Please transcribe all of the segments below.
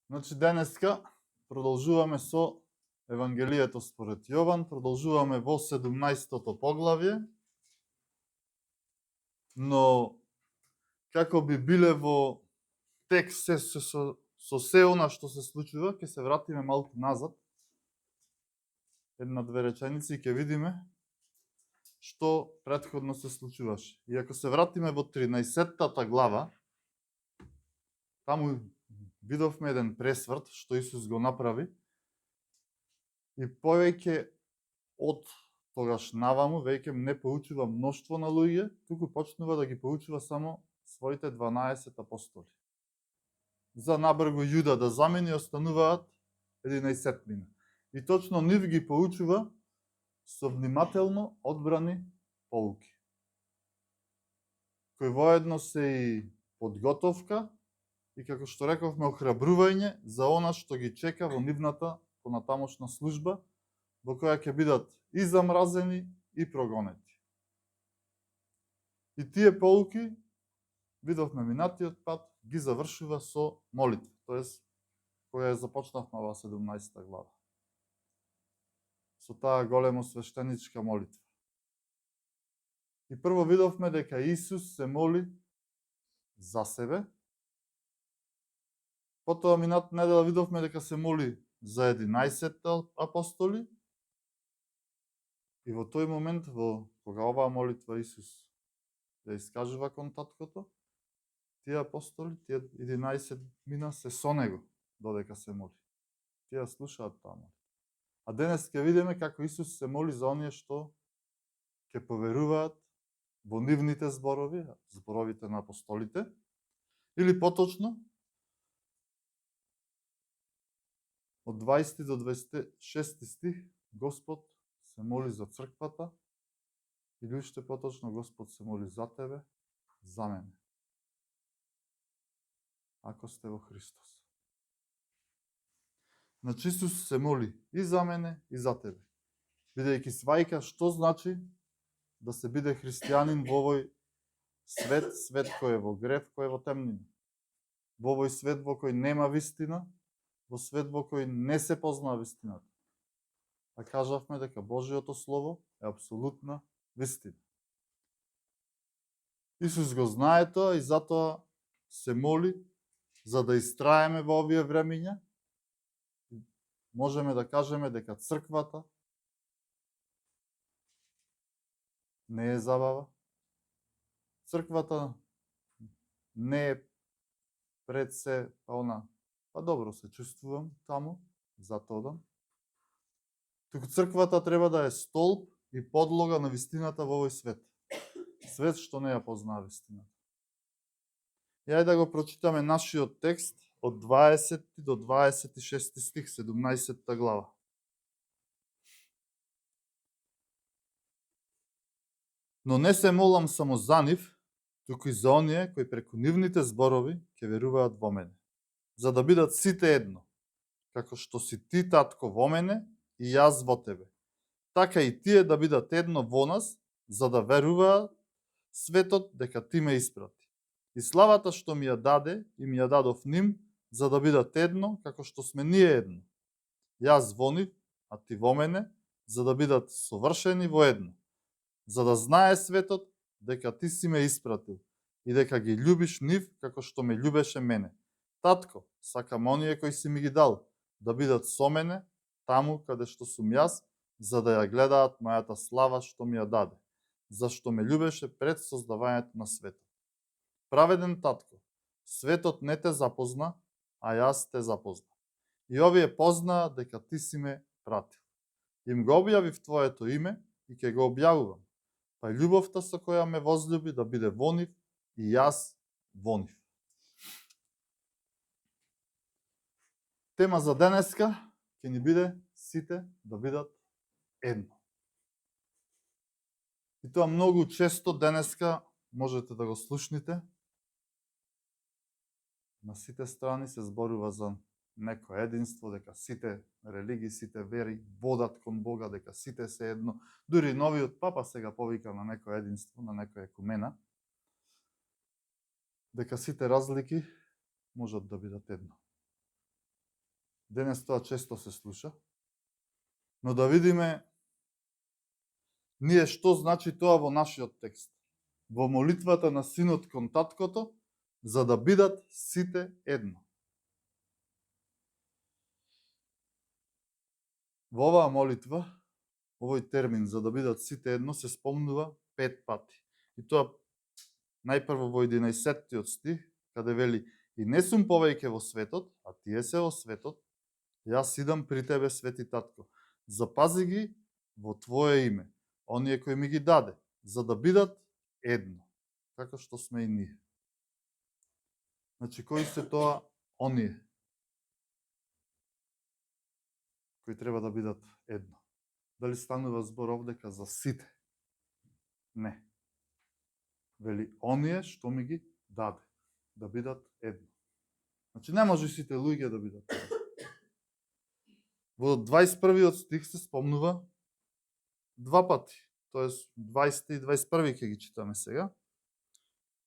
Значи, денеска продолжуваме со Евангелието според Јован, продолжуваме во 17-тото поглавје, но како би биле во текст со се она што се случува, ќе се вратиме малку назад, една-две реченици и ќе видиме што претходно се случуваше. И ако се вратиме во 13-тата глава, таму видовме еден пресврт што Исус го направи и повеќе од тогаш наваму веќе не поучува мноштво на луѓе, туку почнува да ги поучува само своите 12 апостоли. За набргу Јуда да замени остануваат 11. И точно нив ги поучува со внимателно одбрани поуки, кои воедно се и подготовка и, како што рековме, охрабрување за она што ги чека во нивната понатамошна служба, во која ќе бидат и замразени и прогонети. И тие поуки, видовме минатиот пат, ги завршува со молитва, тоест која ја започнавме во 17 глава. Со таа големо свештеничка молитва. И прво видовме дека Исус се моли за себе. Потоа минатата недела видовме дека се моли за 11 апостоли. И во тој момент, кога оваа молитва Исус ја искажува кон таткото, тие апостоли, тие 11 мина се со него додека се моли. Тие слушаат таа молитва. А денес ќе видиме како Исус се моли за оние што ќе поверуваат во нивните зборови, зборовите на апостолите, или поточно од 20 до 26 стих Господ се моли за црквата, или уште поточно Господ се моли за тебе, за мене. Ако сте во Христос. Значи Исус се моли и за мене, и за тебе. Бидејќи свајка што значи да се биде христијанин во овој свет, свет кој е во грев, кој е во темнина. Во овој свет во кој нема вистина, во свет во кој не се познава вистината. А кажавме дека Божиото Слово е апсолутна вистина. Исус го знае тоа и затоа се моли за да истраеме во овие времиња. Можеме да кажеме дека црквата не е забава. Црквата не е пред се па добро се чувствувам таму, затоа одам. Туку црквата треба да е столб и подлога на вистината во овој свет. Свет што не ја познава вистината. И ајде да го прочитаме нашиот текст од 20 до 26 стих, 17 глава. Но не се молам само за нив, туку и за оние кои преку нивните зборови ќе веруваат во мене, за да бидат сите едно, како што си ти, татко, во мене и јас во тебе. Така и тие да бидат едно во нас, за да веруваат светот дека ти ме испрати. И славата што ми ја даде, и ми ја дадов ним, за да бидат едно, како што сме ние едно. Јас во нив, а ти во мене, за да бидат совршени во едно. За да знае светот дека ти си ме испратил и дека ги љубиш нив како што ме љубеше мене. Татко, сакам оние кои си ми ги дал, да бидат со мене, таму каде што сум јас, за да ја гледаат мојата слава што ми ја даде, зашто ме љубеше пред создавањето на светот. Праведен татко, светот не те запозна, а јас те запозна. И овие познаа дека ти си ме пратил. Им го објавив твоето име и ќе го објавувам, па љубовта со која ме возлюби да биде во нив и јас во нив. Тема за денеска ќе ни биде сите да бидат едно. И тоа многу често денеска можете да го слушнете. На сите страни се зборува за некое единство, дека сите религии, сите вери водат кон Бога, дека сите се едно. Дури новиот папа сега повика на некое единство, на некоја екумена, дека сите разлики можат да бидат едно. Денес тоа често се слуша. Но да видиме ние што значи тоа во нашиот текст. Во молитвата на синот кон таткото, за да бидат сите едно. Во оваа молитва, овој термин за да бидат сите едно се спомнува 5 пати. И тоа најпрво во 11-тиот стих, каде вели: и не сум повеќе во светот, а тие се во светот, јас идам при тебе, свети татко. Запази ги во твое име, оние кои ми ги даде, за да бидат едно, како што сме и ние. Значи, кои се тоа оние кои треба да бидат едно? Дали станува збор овдека за сите? Не. Вели, оние што ми ги даде, да бидат едно. Значи, не може сите луѓе да бидат едно. Во 21-виот стих се спомнува 2 пати. Тоест, 20 и 21 ќе ги читаме сега.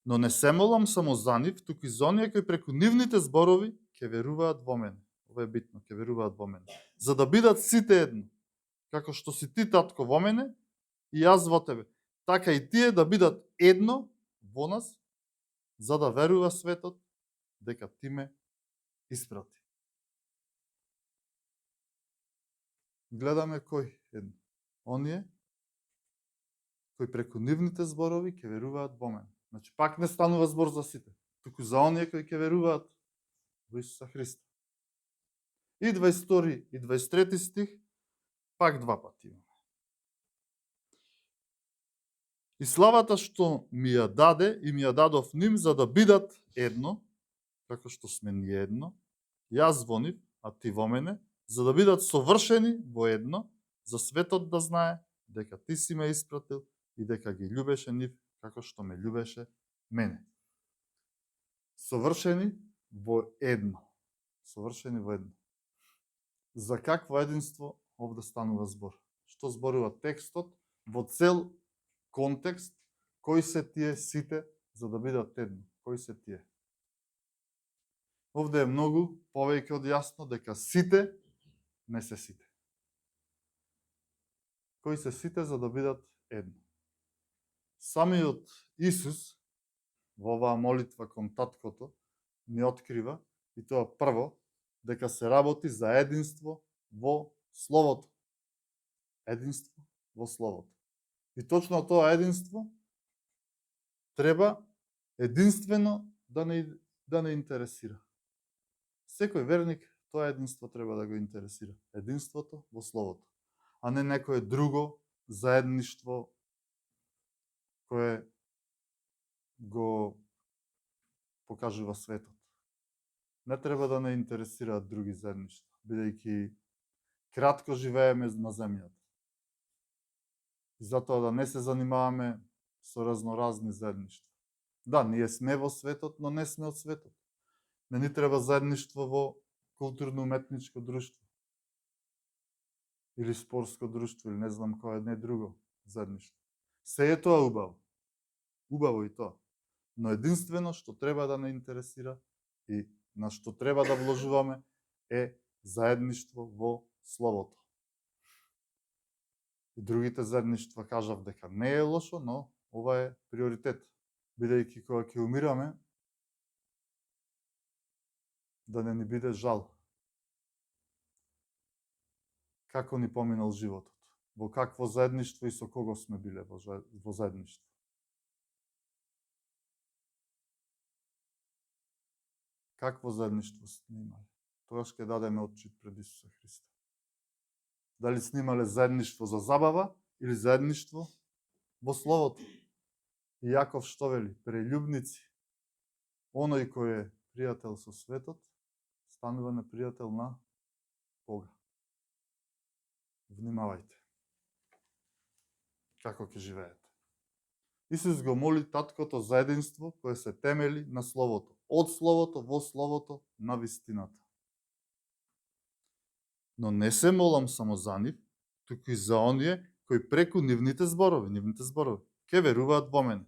Но не се молам само за нив, туку и за оние кои преку нивните зборови ќе веруваат во мене. Ова е битно, ќе веруваат во мене. За да бидат сите едно. Како што си ти, татко, во мене и јас во тебе. Така и тие да бидат едно во нас, за да верува светот дека ти ме испрати. Гледаме кој едно. Оние кои преку нивните зборови ќе веруваат во мене. Значи, пак не станува збор за сите, туку за оние кои ќе веруваат во Исуса Христа. И 22 и 23 стих, пак 2 пати имаме. И славата што ми ја даде и ми ја дадов ним, за да бидат едно, како што сме ние едно, јас во нив, а ти во мене, за да бидат совршени во едно, за светот да знае дека ти си ме испратил и дека ги љубеше нив како што ме љубеше мене. Совршени во едно. Совршени во едно. За какво единство овде станува збор? Што зборува текстот во цел контекст? Кои се тие сите за да бидат едно? Кои се тие? Овде е многу повеќе од јасно дека сите не се сите. Кои се сите за да бидат едно? Самиот Исус во оваа молитва кон таткото ни открива, и тоа прво, дека се работи за единство во Словото. Единство во Словото. И точно тоа единство треба единствено да не интересира. Секој верник тоа единство треба да го интересира. Единството во Словото. А не некое друго заедништво кое го покажува светот. Не треба да не интересираат други заедништва, бидејќи кратко живееме на земјата. И затоа да не се занимаваме со разноразни заедништва. Да, ние сме во светот, но не сме од светот. Не ни треба заедништво во културно-уметничко друштво. Или спортско друштво, или не знам кое не друго заедништво. Се е тоа убаво. Убаво и тоа. Но единствено што треба да не интересира и на што треба да вложуваме е заедништво во Словото. И другите заедништва кажав дека не е лошо, но ова е приоритет. Бидејќи кога ќе умираме, да не ни биде жал. Како ни поминал животот? Во какво заедништво и со кого сме биле во заедништво? Какво заедништво снимале? Тогаш ќе дадеме отчит пред Исуса Христа. Дали снимале заедништво за забава или заедништво во Словото? И Јаков што вели? Прељубници. Оној кој е пријател со светот, станува непријател на Бога. Внимавајте. Како ќе живеете? Исус го моли таткото за единство кое се темели на Словото. Од Словото, во Словото, на вистината. Но не се молам само за нив, туку и за оние кои преку нивните зборови, ќе веруваат во мене.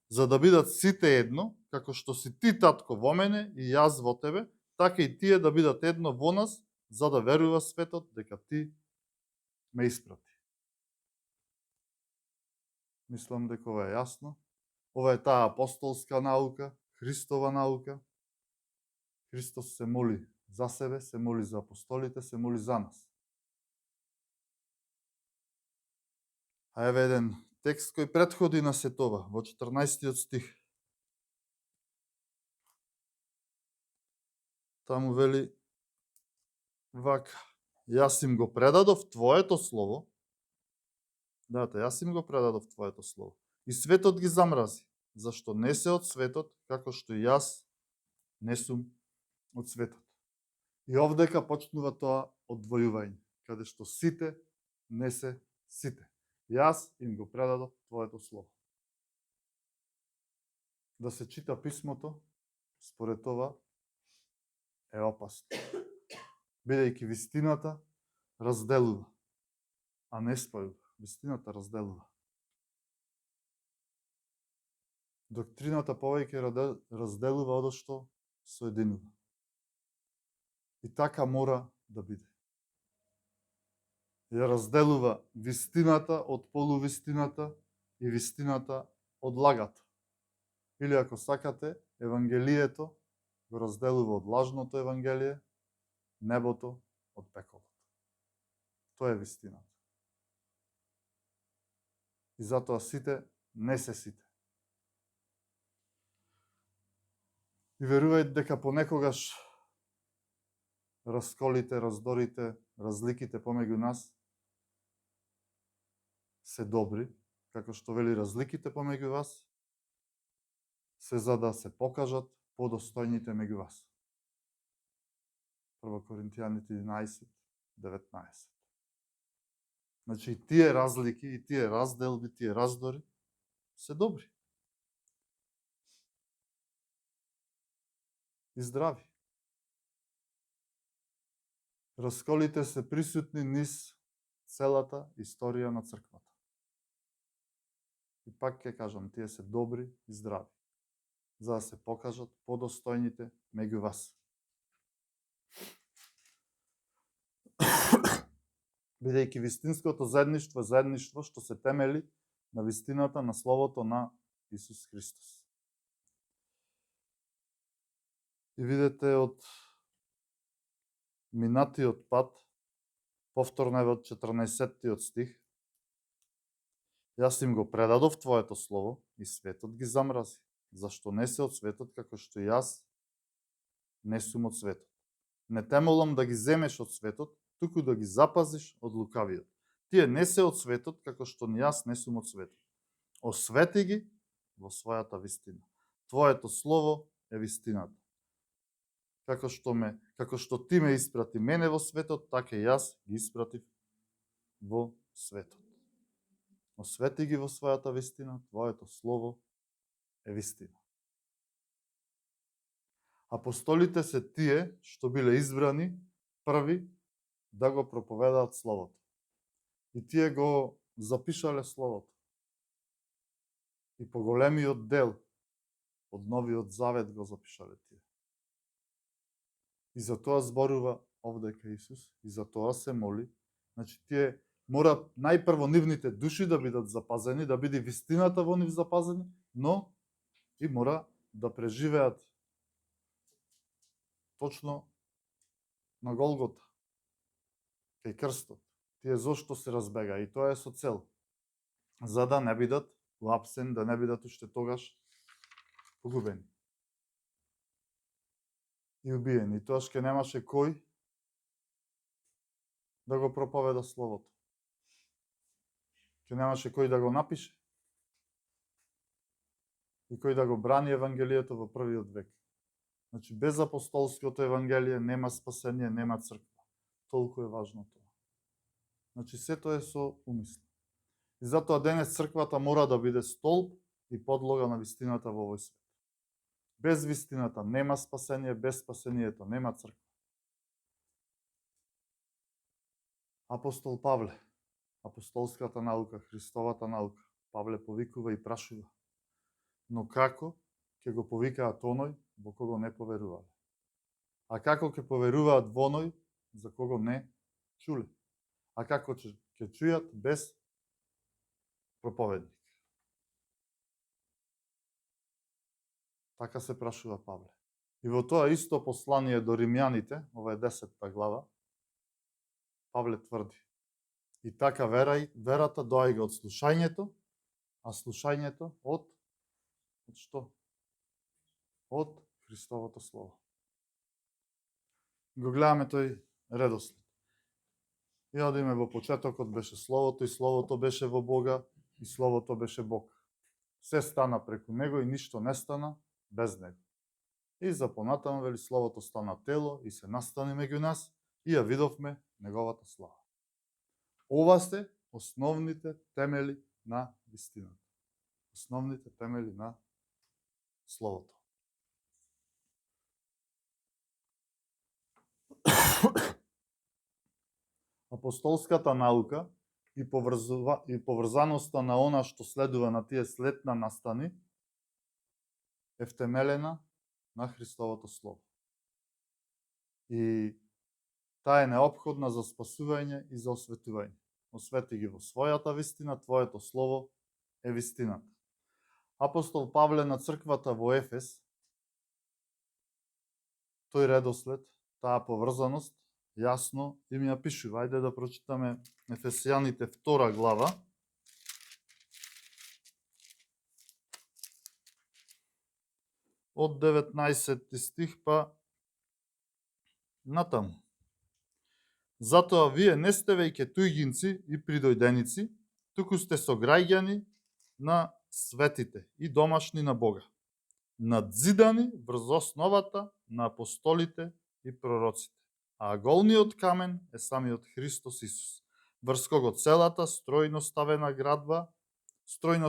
За да бидат сите едно, како што си ти, татко, во мене и јас во тебе, така и тие да бидат едно во нас, за да верува светот дека ти ме испрати. Мислам дека ова е јасно. Ова е таа апостолска наука, Христова наука. Христос се моли за себе, се моли за апостолите, се моли за нас. А еве еден текст кој претходи на сето ова, во 14 стих. Таму вели вака: јас им го предадов твоето слово. Јас им го предадов твоето слово. И светот ги замрази, зашто не се од светот, како што јас не сум од светот. И овдека почнува тоа одвојување, каде што сите не се сите. Јас им го предадов твоето слово. Да се чита писмото, според това, е опасно. Бидејќи вистината разделува, а не спојува. Вистината разделува. Доктрината повеќе разделува одошто соединува. И така мора да биде. Ја разделува вистината од полувистината и вистината од лагата. Или ако сакате, Евангелието го разделува од лажното Евангелие, небото од пеколото. Тоа е вистината. И затоа сите не се сите. И верувајте дека понекогаш расколите, раздорите, разликите помеѓу нас се добри, како што вели разликите помеѓу вас се за да се покажат подостојните меѓу вас. 1 Коринтијаните 11:19. Значи и тие разлики, и тие разделби, тие раздори се добри. И здрави. Расколите се присутни низ целата историја на црквата. И пак ќе кажам, тие се добри и здрави, за да се покажат подостојните меѓу вас. Бидејќи вистинското заедништво е заедништво што се темели на вистината на Словото на Исус Христос. И видете од минатиот пат, повторно е од 14 стих, јас им го предадов твоето слово и светот ги замрази, зашто не се од светот, како што јас не сум од светот. Не те молам да ги земеш од светот, туку да ги запазиш од лукавиот. Тие не се од светот, како што ни јас не сум од светот. Освети ги во својата вистина. Твоето слово е вистината. Како што ти ме испрати мене во светот, така и јас ги испратив во светот. Освети ги во својата вистина, твоето слово е вистина. Апостолите се тие што биле избрани први да го проповедаат Словото. И тие го запишале Словото. И по големиот дел од Новиот Завет го запишале тие. И за тоа зборува овдека Исус, и за тоа се моли. Значи тие мора најпрво нивните души да бидат запазени, да биде вистината во нив запазени, но и мора да преживеат точно на Голгота, кај крстот. Тие зошто се разбега, и тоа е со цел, за да не бидат лапсен, да не бидат уште тогаш погубени и убиени. И тоаш ке немаше кој да го проповеда Словото. Ке немаше кој да го напише и кој да го брани Евангелието во првиот век. Значи, без апостолското Евангелие нема спасение, нема црква. Толку е важно тоа. Значи, сето е со умисла. И затоа денес црквата мора да биде столб и подлога на вистината во овој свет. Без вистината нема спасение, без спасението нема црква. Апостол Павле, апостолската наука, Христовата наука, Павле повикува и прашува. Но како ќе го повикаат оној во кого не поверувале? А како ќе поверуваат во оној за кого не чуле? А како ќе чујат без проповедник? Така се прашува Павле. И во тоа исто послание до римјаните, ова е 10 глава, Павле тврди: и така верата доаѓа од слушањето, а слушањето од што? Од Христовото слово. Го гледаме тој редослед. И одиме во почетокот беше Словото, и Словото беше во Бога, и Словото беше Бог. Се стана преку Него и ништо не стана без Него. И за понатаму вели Словото стана тело и се настани меѓу нас и ја видовме Неговата слава. Ова се основните темели на вистината. Основните темели на Словото. Апостолската наука и поврзаноста на она што следува на тие следна настани е втемелена на Христовото Слово. И таа е неопходна за спасување и за осветување. Освети ги во својата вистина, Твоето Слово е вистината. Апостол Павле на црквата во Ефес, тој редослед, таа поврзаност, јасно им ја пишува. Ајде да прочитаме Ефесијаните 2 глава. Од 19 стих па натаму. Затоа вие не сте веќе туѓинци и придојденици, туку сте сограѓани на светите и домашни на Бога, надзидани врз основата на апостолите и пророците. А голниот камен е самиот Христос Исус, врз кого целата стројно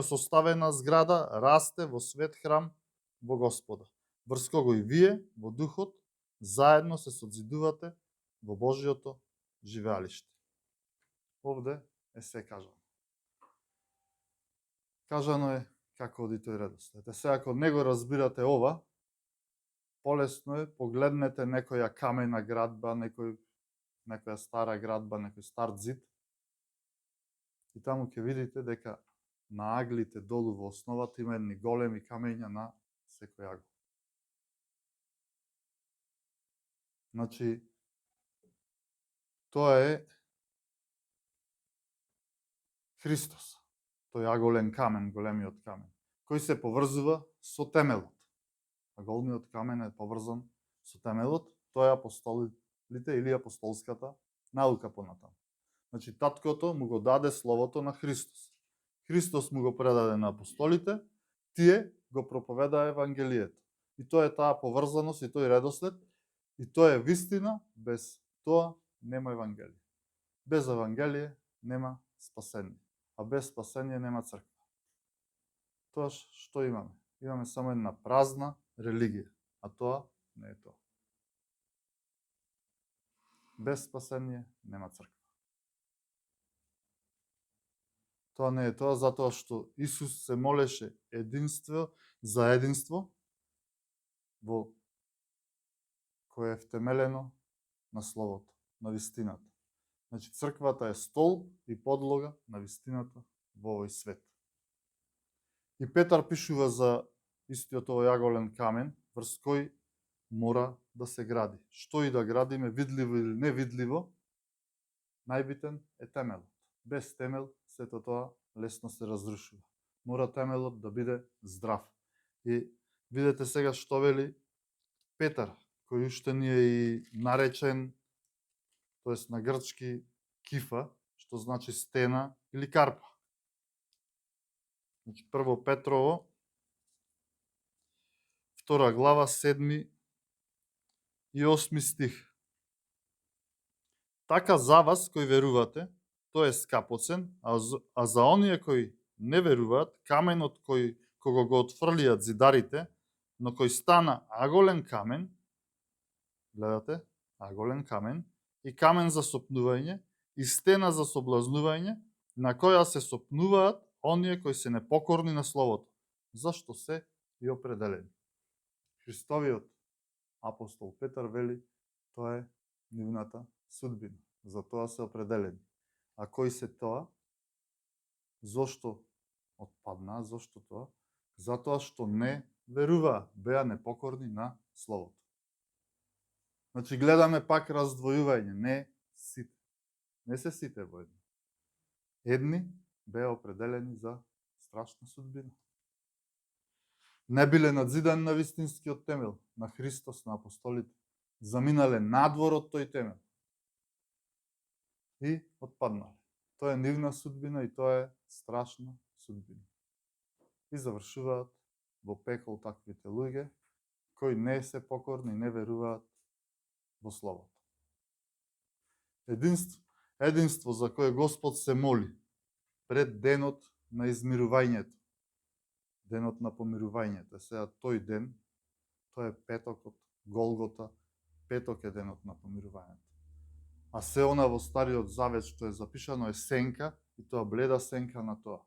составена зграда расте во свет храм во Господа, врз кого и вие во духот заедно се созидувате во Божиото живеалиште. Овде е се кажано. Кажано е како оди тој редослед. Сега ако не го разбирате ова, полесно е, погледнете некоја камена градба, некоја стара градба, некој стар зид, и таму ќе видите дека на аглите долу во основата има едни големи камења на секој агол. Значи, тоа е Христос, тој аголен камен, големиот камен, кој се поврзува со темелот. А голмиот камен е поврзан со темелот, тоа е апостолите или апостолската наука понатаму. Значи, таткото му го даде Словото на Христос. Христос му го предаде на апостолите, тие го проповедаа Евангелието. И тоа е таа поврзаност и тој редослед, и тоа е вистина, без тоа нема Евангелие. Без Евангелие нема спасение, а без спасение нема црква. Тоа што имаме? Имаме само една празна религија, а тоа не е тоа. Без спасение нема црква. Тоа не е тоа, затоа што Исус се молеше за единство во кое е втемелено на Словото, на вистината. Значи, црквата е стол и подлога на вистината во овој свет. И Петар пишува за истиот овој аголен камен, врз кој мора да се гради. Што и да градиме, видливо или невидливо, најбитен е темелот. Без темел, сето тоа лесно се разрушува. Мора темелот да биде здрав. И видете сега што вели Петар, кој уште ни е и наречен, тоест на грчки кифа, што значи стена или карпа. Значи, прво Петрово, 2 глава, 7 и 8 стих. Така за вас кои верувате, тој е скапоцен, а за оние кои не веруваат, каменот кога го отфрлиат зидарите, но кој стана аголен камен, гледате, аголен камен, и камен за сопнување, и стена за соблазнување, на која се сопнуваат оние кои се непокорни на Словото, зашто се и определени. Христовиот апостол Петар вели, Тоа е нивната судбина. За тоа се определени. А кои се тоа? Зошто отпаднаа? Зошто тоа? Затоа што не веруваа, беа непокорни на Словото. Значи гледаме пак раздвојување, не сите. Не се сите во едно. Едни беа определени за страшна судбина. Не биле надзидани на вистинскиот темел, на Христос, на апостолите. Заминале надвор од тој темел. И отпаднале. Тоа е нивна судбина и тоа е страшна судбина. И завршуваат во пекол таквите луѓе, кои не се покорни и не веруваат во Словото. Единство за кое Господ се моли пред денот на измирувањето, денот на помирувањето. Сега тој ден, тоа е петокот, Голгота, петок е денот на помирувањето. А се она во Стариот Завет што е запишано е сенка, и тоа бледа сенка на тоа.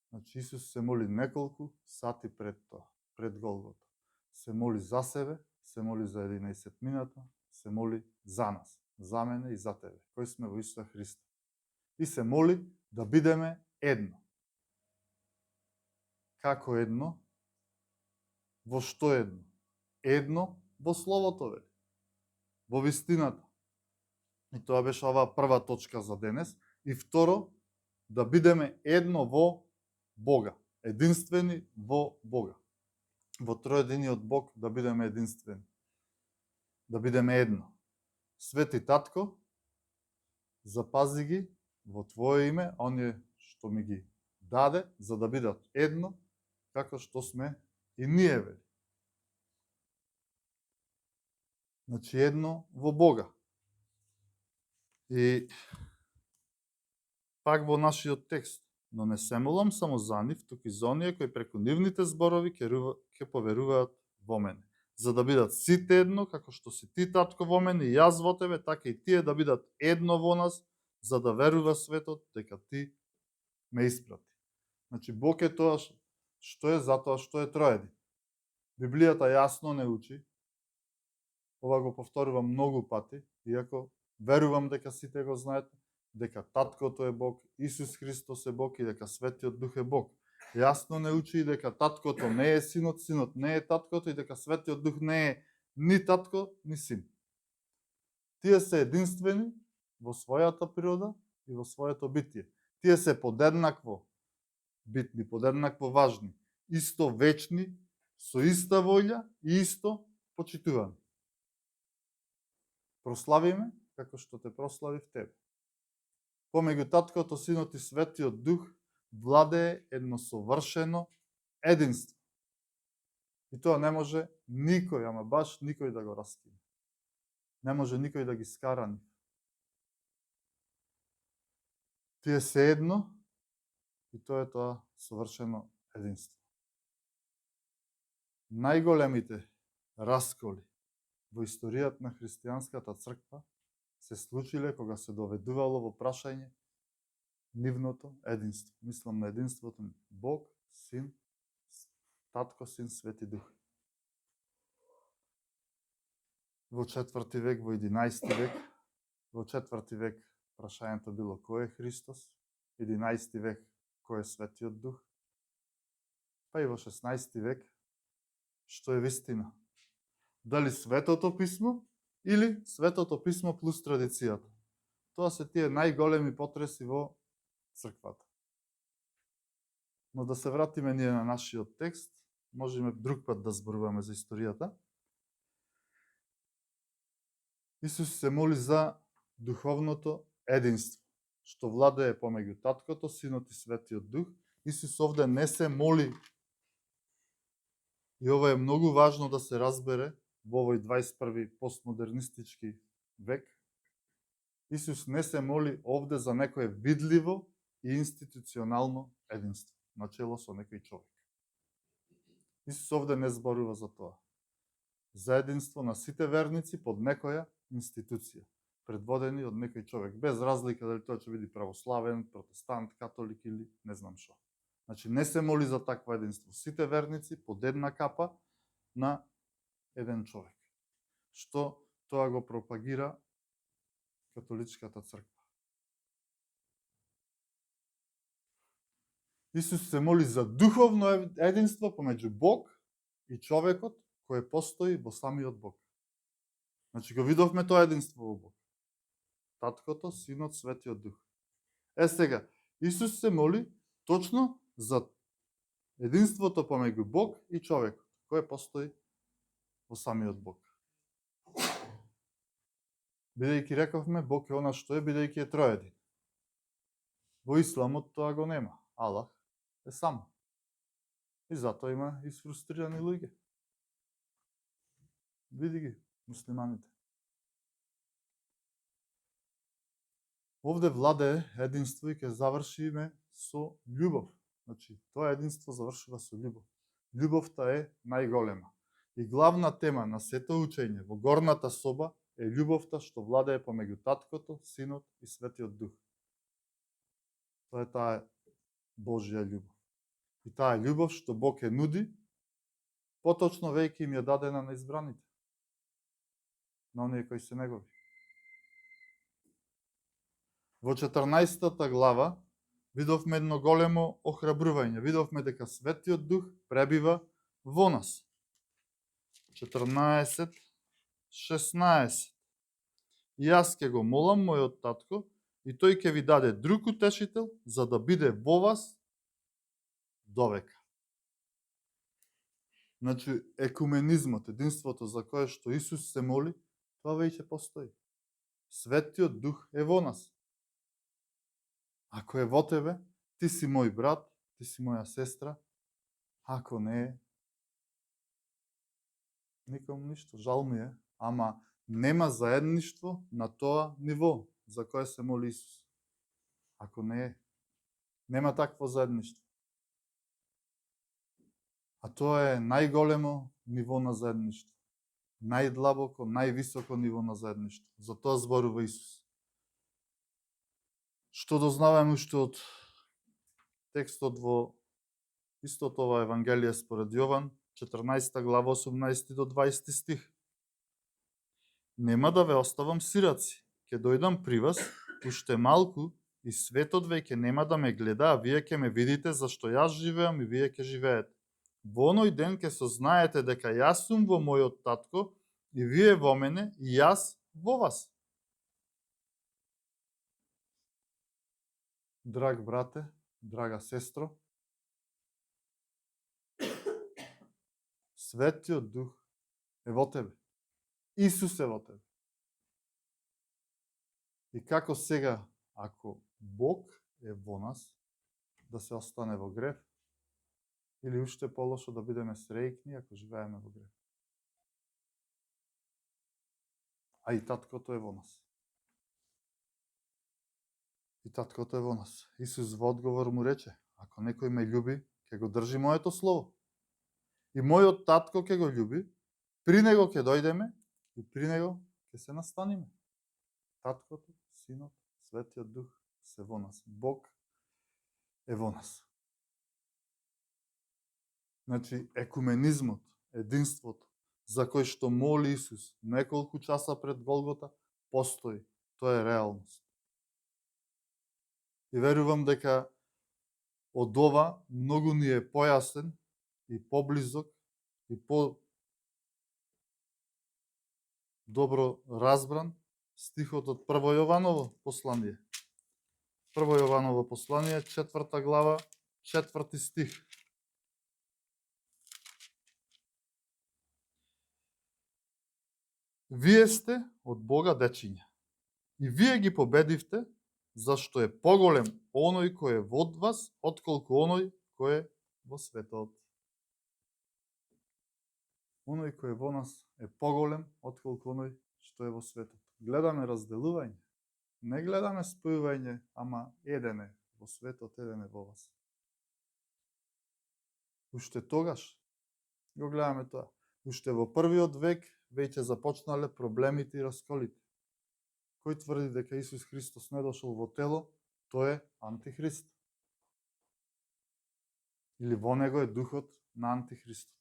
Значи Исус се моли неколку сати пред тоа, пред Голгота. Се моли за себе, се моли за 11-мината, се моли за нас, за мене и за тебе, кои сме во Исуса Христа. И се моли да бидеме едно. Како едно? Во што едно? Едно во Словото, вели. Во вистината. И тоа беше оваа прва точка за денес. И второ, да бидеме едно во Бога. Единствени во Бога. Во троединиот Бог да бидеме единствени. Да бидеме едно. Свети Татко, запази ги во Твое име, оние што ми ги даде, за да бидат едно, како што сме и ние, вели. Значи едно во Бога. И пак во нашиот текст, но не се молам само за нив, туку и за оние кои преку нивните зборови ќе поверуваат во мене, за да бидат сите едно, како што си ти, Татко, во мене и јас во тебе, така и тие да бидат едно во нас, за да верува светот дека ти ме испрати. Значи Бог е тоа што е, затоа што е троедин. Библијата јасно не учи, ова го повторувам многу пати, иако верувам дека сите го знаете, дека Таткото е Бог, Исус Христос е Бог и дека Светиот Дух е Бог. Јасно не учи и дека Таткото не е Синот, Синот не е Таткото и дека Светиот Дух не е ни Татко, ни Син. Тие се единствени во својата природа и во своето битие. Тие се подеднакво битни, подеднакво важни, исто вечни, со иста волја и исто почитувани. Прославиме како што те прославив тебе. Помеѓу Таткото, Синот и Светиот Дух владее едно совршено единство. И тоа не може никој, ама баш никој да го раскине. Не може никој да ги скара нив. Тие се едно и тоа е тоа совршено единство. Најголемите расколи во историјата на христијанската црква се случиле кога се доведувало во прашање нивното единство. Мислам на единството Бог, Син, Татко, Син, Свети Дух. Во 4 век, во 11 век, во 4 век прашањето било кој е Христос, 11 век кој е Светиот Дух, па и во 16 век што е вистина. Дали Светото Писмо или Светото Писмо плюс традицијата. Тоа се тие најголеми потреси во црквата. Но да се вратиме ние на нашиот текст, можеме друг пат да зборуваме за историјата. Исус се моли за духовното единство, што владее помеѓу Таткото, Синот и Светиот Дух. Исус овде не се моли, и ова е многу важно да се разбере во овој 21 постмодернистички век. Исус не се моли овде за некое видливо и институционално единство, начело со некој човек. Исус овде не зборува за тоа. За единство на сите верници под некоја институција, предводени од некој човек, без разлика дали тоа ќе биде православен, протестант, католик или не знам што. Значи не се моли за такво единство. Сите верници под една капа на еден човек. што тоа го пропагира католичката црква. Исус се моли за духовно единство помеѓу Бог и човекот кој постои во самиот Бог. Значи го видовме тоа единство во Бог. Таткото, Синот, Светиот Дух. Сега, Исус се моли точно за единството помеѓу Бог и човекот кој постои во самиот Бог. Бидејќи рековме, Бог е она што е, бидејќи е троедин. Во исламот тоа го нема. Аллах е сам. И затоа има исфрустрирани луѓе. Види ги, муслиманите. Овде владее единство и ќе завршиме со љубов. Значи, тоа единство завршува со љубов. Љубовта е најголема. И главна тема на сето учење во горната соба е љубовта што владее помеѓу Таткото, Синот и Светиот Дух. Тоа е таа Божја љубов. И таа љубов што Бог е нуди, поточно веќе им ја дадена на избраните, на оние кои се негови. Во 14 глава видовме едно големо охрабрување. Видовме дека Светиот Дух пребива во нас. 14:16. И јас ќе го молам мојот татко и тој ќе ви даде друг утешител за да биде во вас довека. Значи, екуменизмот, единството за кое што Исус се моли, тоа веќе постои. Светиот Дух е во нас. Ако е во тебе, ти си мој брат, ти си моја сестра. Ако не е, ником ништо, жал ми е, ама нема заедништво на тоа ниво за кое се моли Исус. Ако не е, нема такво заедништво. А тоа е најголемо ниво на заедништво. Најдлабоко, највисоко ниво на заедништво. За тоа зборува Исус. Што дознаваме уште од текстот во истото ова Евангелие според Јован, 14 глава, 18 до 20 стих. Нема да ве оставам сираци, ќе дојдам при вас уште малку и светот веќе нема да ме гледа, а вие ќе ме видите зашто јас живеам и вие ќе живеете. Во оној ден ќе сознаете дека јас сум во мојот татко и вие во мене и јас во вас. Драг брате, драга сестро, Светиот Дух е во тебе. Исус е во тебе. И како сега, ако Бог е во нас, да се остане во грев, или уште полошо да бидеме среќни ако живееме во грев. А и Таткото е во нас. И Таткото е во нас. Исус во одговор му рече, ако некој ме љуби, ќе го држи моето слово. И мојот татко ќе го љуби, при него ќе дојдеме и при него ќе се настаниме. Таткото, Синот, Светиот Дух се во нас. Бог е во нас. Значи, екуменизмот, единството, за кој што моли Исус неколку часа пред Голгота, постои. Тоа е реалност. И верувам дека од ова многу ни е појасен и поблизок и добро разбран стихот од Прво Јованово послание. Прво Јованово послание, 4 глава, 4 стих. Вие сте од Бога дечиња и вие ги победивте, зашто е поголем оној кој е во вас, отколку оној кој е во светот. Оној кој е во нас е поголем отколку оној што е во светот. Гледаме разделување, не гледаме спојување, ама еден е во светот, еден е во вас. Уште тогаш го гледаме тоа. Уште во првиот век веќе започнале проблемите и расколите. Кој тврди дека Исус Христос не дошол во тело, тој е антихрист. Или во него е духот на антихристот.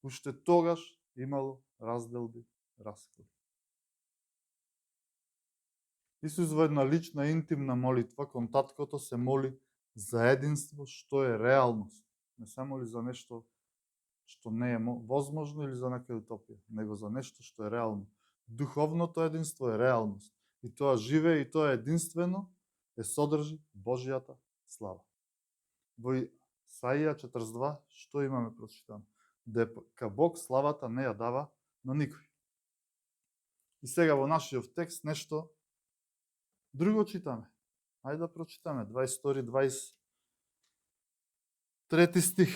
Уште тогаш имало разделби расколи. Исус во една лична, интимна молитва кон таткото се моли за единство што е реалност. Не се моли за нешто што не е возможно или за нека утопија, него за нешто што е реално. Духовното единство е реалност. И тоа живее, и тоа единствено е содржи Божјата слава. Во Исаија 42, што имаме прочитано? Дека Бог славата не ја дава на никој. И сега во нашиот текст нешто друго читаме. Ајде да прочитаме 22-23 стих.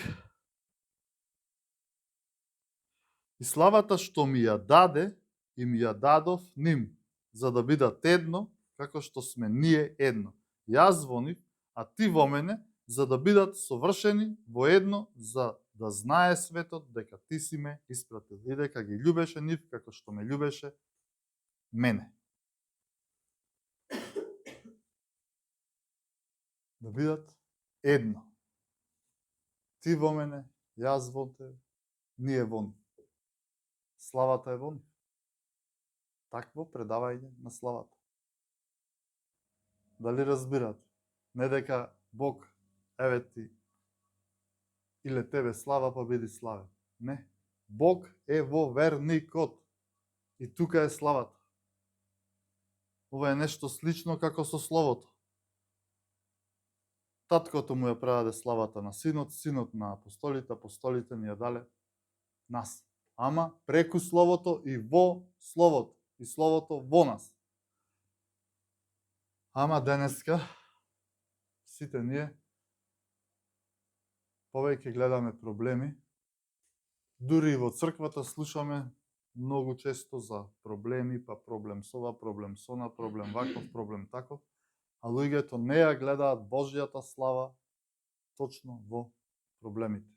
И славата што ми ја даде, и ми ја дадов ним, за да бидат едно, како што сме ние едно. Јас во нив, а ти во мене, за да бидат совршени во едно, за да знае светот дека ти си ме испратил и дека ги љубеше нив како што ме љубеше мене. Да бидат едно. Ти во мене, јас во тебе, ние во нив. Славата е во нив. Такво предавање на славата. Дали разбирате? Не дека Бог, еве ти, иле тебе слава па биди славен. Не. Бог е во верникот. И тука е славата. Ова е нешто слично како со Словото. Таткото му ја предаде славата на Синот, Синот на апостолите, апостолите ни ја дале нас. Ама преку Словото и во Словото. И Словото во нас. Ама денеска сите ние повеќе гледаме проблеми. Дури и во црквата слушаме многу често за проблеми, па проблем со ова, проблем со она, проблем ваков, проблем таков, а луѓето не ја гледаат Божјата слава точно во проблемите.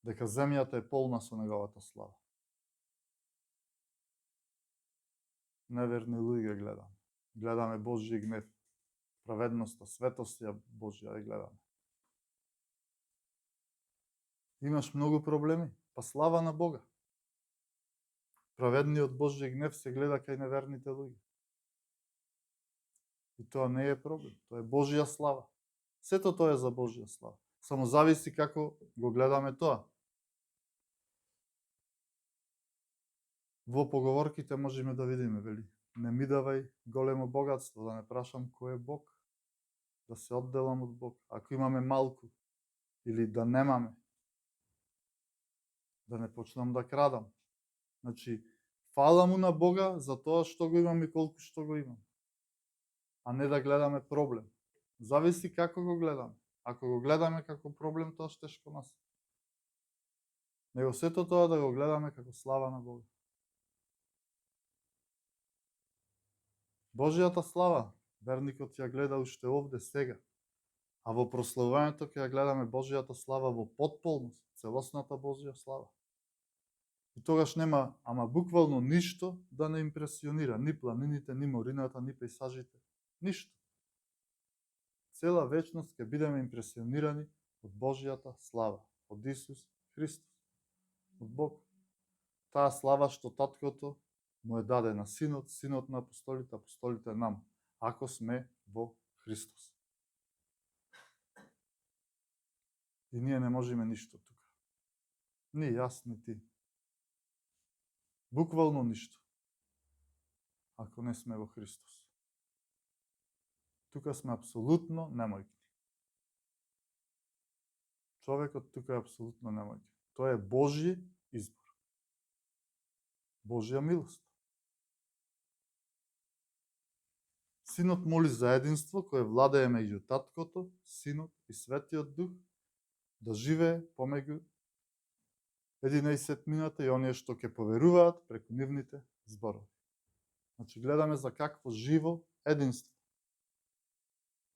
Дека земјата е полна со неговата слава. Неверни луѓе гледаме. Гледаме Божји гнев, праведноста, светоста Божја ја гледаме. Имаш многу проблеми, па слава на Бога. Праведниот Божји гнев се гледа кај неверните луѓе. И тоа не е проблем, тоа е Божја слава. Сето тоа е за Божја слава. Само зависи како го гледаме тоа. Во поговорките можеме да видиме, вели, не ми давај големо богатство, да не прашам кој е Бог, да се одделам од Бог. Ако имаме малку или да немаме, да не почнам да крадам. Значи, фала му на Бога за тоа што го имам и колку што го имам. А не да гледаме проблем. Зависи како го гледаме. Ако го гледаме како проблем, тоа ще тешко нас. Него сето тоа да го гледаме како слава на Бога. Божјата слава, верникот ја гледа уште овде сега. А во прославувањето ќе ја гледаме Божјата слава во потполност, целосната Божја слава. И тогаш нема, ама буквално ништо да не импресионира, ни планините, ни морината, ни пейсажите, ништо. Цела вечност ќе бидеме импресионирани од Божјата слава, од Исус Христос, од Бог. Таа слава што таткото му е даде на Синот, Синот на апостолите, апостолите нам, ако сме во Христос. И ние не можеме ништо тука. Ни јас, ни ти. Буквално ништо. Ако не сме во Христос. Тука сме апсолутно немојки. Човекот тука е апсолутно немојки. Тоа е Божји избор. Божја милост. Синот моли за единство кое владее меѓу таткото, Синот и Светиот Дух, да живее помеѓу 11 минута и оние што ќе поверуваат преку нивните зборови. Значи, гледаме за какво живо единство.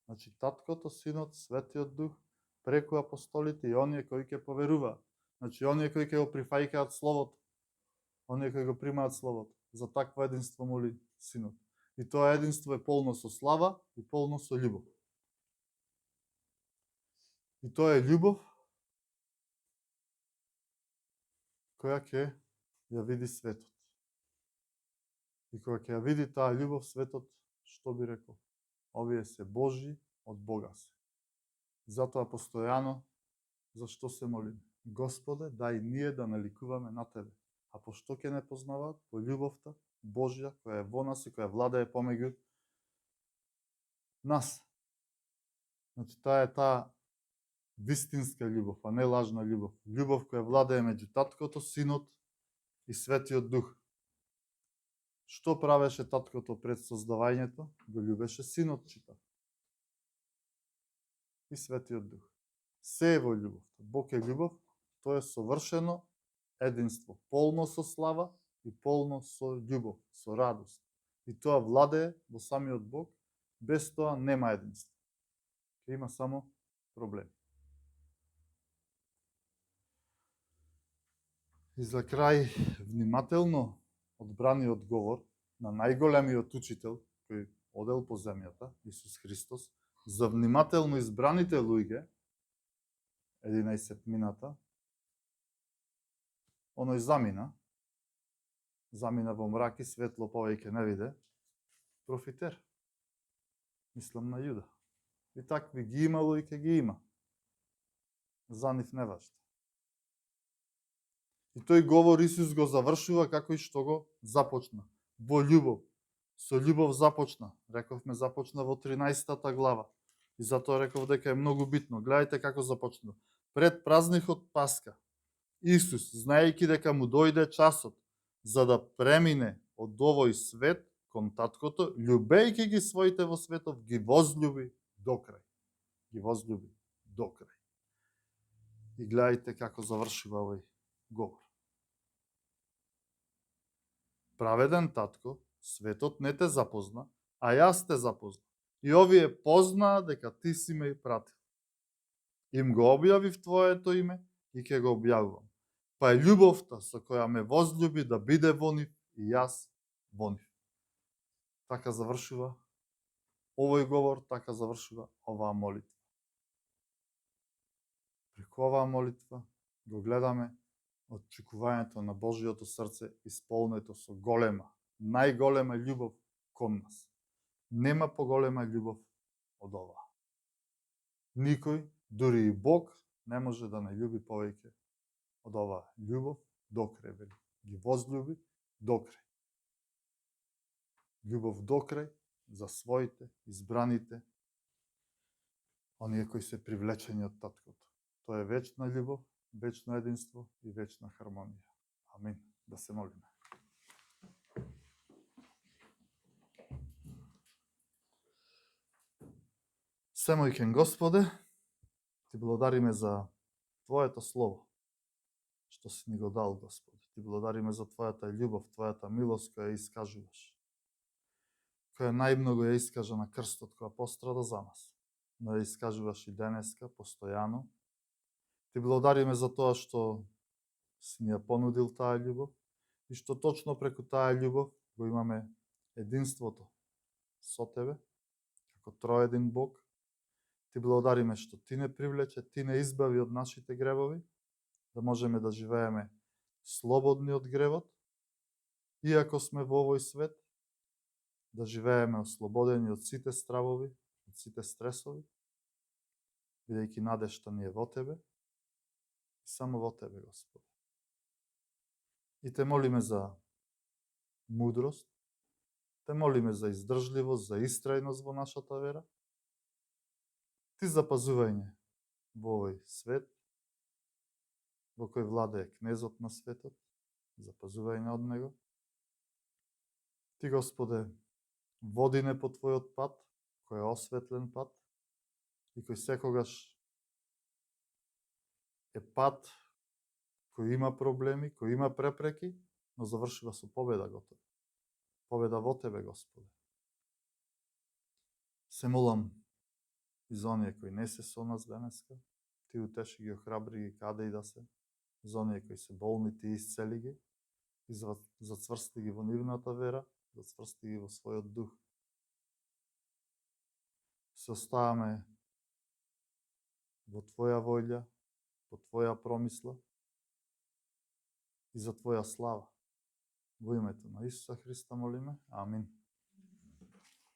Значи, таткото, Синот, Светиот Дух, преку апостолите и оние кои ќе поверуваат. Значи, оние кои ќе го прифаќаат Словото, оние кои го примаат Словото. За такво единство моли Синот. И тоа единство е полно со слава и полно со љубов. И тоа е љубов која ќе ја види светот. И кога ќе ја види таа љубов, светот, што би рекол? Овие се Божи, од Бога се. Затоа постојано, зашто се молиме? Господе, дај ние да наликуваме на Тебе. А по што ќе не познаваат? По љубовта Божја, која е во нас и која владее помеѓу нас. Значи, таа е таа вистинска љубов, а не лажна љубов. Љубов која владее меѓу Таткото, Синот и Светиот Дух. Што правеше Таткото пред создавањето? Го љубеше Синот, чита. И Светиот Дух. Се е во љубовта. Бог е љубов, тоа е совршено единство, полно со слава и полно со љубов, со радост. И тоа владее во самиот Бог, без тоа нема единство. Ке има само проблеми. И за крај, внимателно одбраниот говор на најголемиот учител кој одел по земјата, Исус Христос, за внимателно избраните луѓе, 11-мината, оној замина во мрак и светло повеќе не виде, профитер. Мислам на Јуда. И такви ги имало и ќе ги има. За нив не важи. И тој говор Исус го завршува како и што го започна. Во љубов. Со љубов започна. Рековме започна во 13-та глава. И затоа реков дека е многу битно. Гледајте како започна. Пред празникот Пасха, Исус, знаејќи дека му дојде часот за да премине од овој свет кон Таткото, љубејќи ги своите во светов, ги возлюби до крај. Ги возлюби до крај. И гледајте како завршува овој говор. Праведен Татко, светот не те запозна, а јас те запозна. И овие познаа дека ти си ме пратил. Им го објавив Твоето име и ќе го објавувам. Па е љубовта со која ме возлюби да биде во нив и јас во нив. Така завршува овој говор, така завршува оваа молитва. Преку оваа молитва го гледаме очекувањето на Божиото срце исполнето со голема, најголема љубов кон нас. Нема поголема љубов од оваа. Никој, дури и Бог, не може да не љуби повеќе од оваа љубов до крај. Ги возлюби до крај. Љубов до крај за своите, избраните, оние кои се привлечени од Таткото. Тоа е вечна љубов, вечно единство и вечна хармонија. Амин. Да се молиме. Семојкен Господе, Ти благодариме за Твоето Слово, што си ни го дал, Господи. Ти благодариме за Твојата љубов, Твојата милост која ја искажуваш, која најмногу ја искажа на крстот, која пострада за нас, но ја искажуваш и денеска, постојано. Ти благодариме за тоа што си ни ја понудил таа љубов и што точно преку таа љубов го имаме единството со Тебе, како троедин Бог. Ти благодариме што Ти не привлече, Ти не избави од нашите гревови, да можеме да живееме слободни од гревот, иако сме во овој свет, да живееме ослободени од сите стравови, од сите стресови, бидејќи надежта ни е во Тебе и само во Тебе, Господи. И Те молиме за мудрост, Те молиме за издржливост, за истрајност во нашата вера. Ти запазување во овој свет, во кој владее кнезот на светот, запазување од него. Ти, Господе, води не по Твојот пат, кој е осветлен пат и кој секогаш е пат кој има проблеми, кој има препреки, но завршува со победа готово. Победа во Тебе, Господе. Се молам и за оние кои не се со нас денеска, Ти утеши ги, охрабри ги каде и да се, за оние кои се болни, Ти исцели ги и зацврсти ги во нивната вера, зацврсти ги во својот дух. Се оставаме во Твоја воља, во Твоја промисла и за Твоја слава. Во името на Исуса Христа молиме. Амин.